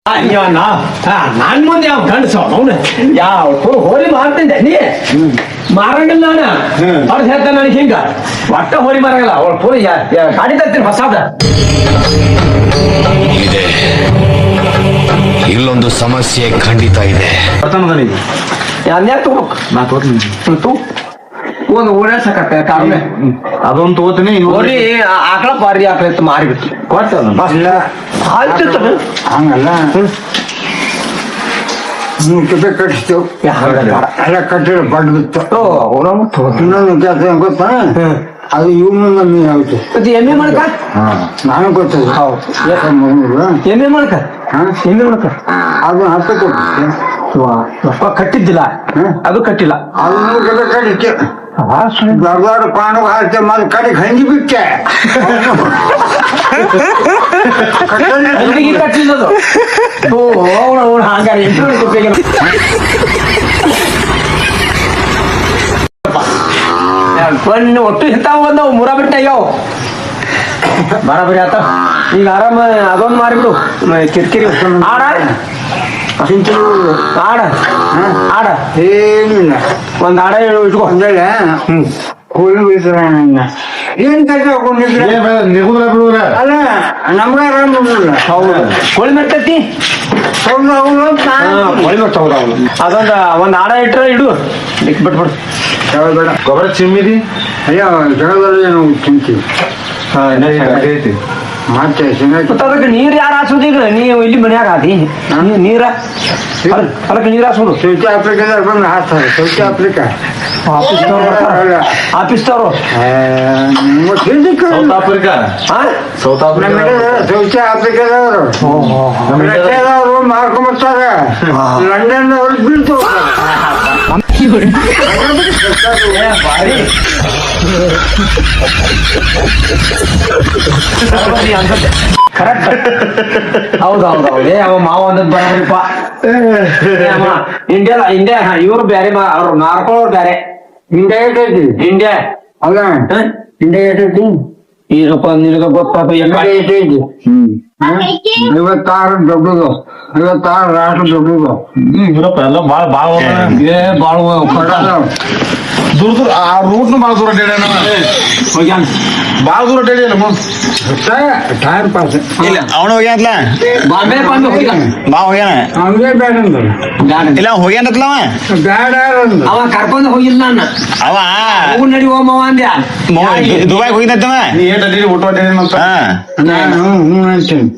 ಅಯ್ಯೋ ನನ್ ಮುಂದೆ ಯಾವ ಗಂಡಸ ಅವನು ಯಾವ ಹೋರಿ ಮಾರ್ತಿದ್ದೆ ನೀ ಮಾರಂಗಿಲ್ಲ ನಾನು ಅವ್ರು ಹೇಳ್ತಾನೆ ನನಗೆ ಹಿಂಗ ಒಟ್ಟ ಹೋರಿ ಮಾರಂಗಿಲ್ಲ ಅವಳು ಪೂರಿ ಗಾಡಿ ತರ್ತೀನಿ ಹೊಸಾದ ಇದೆ. ಇಲ್ಲೊಂದು ಸಮಸ್ಯೆ ಖಂಡಿತ ಇದೆ. ಅನ್ಯಾಯ ತಗೋಬೇಕು ಒಂದು ಓಡಾಡ್ಸಕತ್ತೆ ಕಾರಣ ಅದೊಂದು ತಗೋತೀನಿ ಹೋರಿ ಆಕಳ ಪಾರಿ ಆಕಳ ಇತ್ತು ಮಾರಿಬಿಟ್ಟು ಇಲ್ಲ ಆಯ್ತು ಹಂಗಲ್ಲ ಕಟ್ಟಿಸ್ತು ಎಲ್ಲ ಕಟ್ಟಿರ ಬಡ್ ಬಿತ್ತು ಇನ್ನೊಂದು ಕೆಲಸ ಹೆಂಗ್ ಗೊತ್ತಾ ಅದು ಇವನು ನಮಗೆ ಆಗುತ್ತೆ ಮತ್ತೆ ಎಮ್ಮೆ ಮಾಡ್ಕ ನಾನು ಗೊತ್ತದ ಎಮ್ಮೆ ಮಾಡ್ಕ ಎಮ್ಮೆ ಮಾಡ್ಕ ಅದು ಹತ್ತು ಕೊಟ್ಟಿದ್ದೆ ಕಟ್ಟಿದ್ದಿಲ್ಲ ಅದು ಕಟ್ಟಿಲ್ಲ ಅದನ್ನು ಕಡಿಕೆ ದೊಡ್ಡ ಪಾನು ಹಾಕ್ತೆ ಮತ್ತೆ ಕಡಿಗೆ ಹಂಜಿ ಬಿಟ್ಟೆ ಕಟ್ಟಿಲ್ಲದು ಹಂಗಾರೆ ಒಟ್ಟು ಇಂತಾವ ಬಂದವು ಮುರ ಬಿಟ್ಟ ಅಯ್ಯವ್ ಬರಾಬರಿ ಆತ ಈಗ ಆರಾಮ ಅದೊಂದು ಮಾರಿಬಿಡು ಕಿರಿಕಿರಿ ಆಡ ಚಿಂಚಲು ಆಡ ಆಡ ಏನಿಲ್ಲ ಒಂದ್ ಆಡ ಇಟ್ಕೊ ಅಂದೇಳೆ ಕೋಳಿ ಬೀಸ್ರ ಏನ್ ಕಟ್ಟ ಹಾಕೊಂಡಿದ್ರೆ ಅಲ್ಲ ನಮ್ಗ ಆರಾಮ ಹೌದು ಕೋಳಿ ಮೆರ್ತೈತಿ ಕೋಳಿ ಮೆರ್ತ ಹೌದು ಅವನು ಅದೊಂದು ಒಂದ್ ಆಡ ಇಟ್ರೆ ಇಡು ಬಿಟ್ಬಿಡು ಬೇಡ ಗೊಬ್ಬರ ಚಿಮ್ಮಿದಿ ಅಯ್ಯೋ ಜಗದಲ್ಲಿ ನಾವು ತಿಂತೀವಿ ಮತ್ತೆ ಮತ್ತೆ ಅದಕ್ಕೆ ನೀರ್ ಯಾರು ಹಾಸೋದು ಈಗ ನೀವು ಇಲ್ಲಿ ಮನ್ಯಾಗ ಆದಿ ನೀರ ಅದಕ್ಕೆ ನೀರ್ ಹಾಸೋದು ಸೌತಿ ಆಫ್ರಿಕಾದಾಗ ಬಂದು ಹಾಕ್ತಾರೆ ಸೌತಿ ಆಫ್ರಿಕಾ ಆಫೀಸ್ದವ್ರು south Africa south Africa south ಆಫ್ರಿಕಾದವರು ರಷ್ಯಾದವರು ಮಾರ್ಕೊಂಡ್ಬರ್ತಾರೆ ಲಂಡನ್ ಅವ್ರು ಬೀಳ್ತು ಕರೆಕ್ಟ್ ಹೌದೌದೌದು ಏ ಅವ ಮಾವ ಒಂದದ್ ಬರಪ್ಪ ಇಂಡಿಯಾ ಇವ್ರು ಬೇರೆ ಅವ್ರು ಮಾರ್ಕೊಳ್ಳೋರು ಬೇರೆ ಇಂಡಿಯಾ ಏಟೈತಿ ಇಂಡಿಯಾ ಅಲ್ಲ ಇಂಡಿಯಾ ಏಟೈತಿ ಈಗಪ್ಪ ನಿನಗ ಗೊತ್ತಾಪ ಏಟೈತಿ 56 ದೊಡ್ಡದು 56 ರಾಷ್ಟ್ರ ದೊಡ್ಡದು ಇವರಪ್ಪ ಎಲ್ಲ ಬಾಳ ಬಾಳ ದೂರ ದೂರ ಆ ರೂಟ್ನು ಬಾಳ ದೂರ ಅಡ್ಯಾಡ್ಯಾನ ಹೋಗ್ಯಾನ ಬಾಳ ದೂರ ಅಡ್ಯಾಡ್ಯಾನ ಟೈರ್ ಪಾಸ್ ಇಲ್ಲ ಅವನು ಹೋಗ್ಯಾನತ್ಲ ಬಾಂಬೆ ಬಾಂಬೆ ಹೋಗ್ಯಾನ ಬಾ ಹೋಗ್ಯಾನ ಹಂಗೆ ಬೇಡ ಅಂದ್ರು ಇಲ್ಲ ಹೋಗ್ಯಾನತ್ಲ ಬೇಡ ಅಂದ್ರು ಅವ ಕರ್ಕೊಂಡು ಹೋಗಿಲ್ಲ ನಾನು ಅವ ಹೋಗ್ ನಡಿ ಹೋಮವ ಅಂದ್ಯ ದುಬಾಯ್ ಹೋಗಿದ್ದವ ನೀ ಏಟ್ ಅಡ್ಯಾಡಿ ಊಟ ಅಡ್ಯಾಡ್ಯಾನ ಅಂತ ಹಾ ನಾನು ಹ್ಞೂ ಅಂತೀನಿ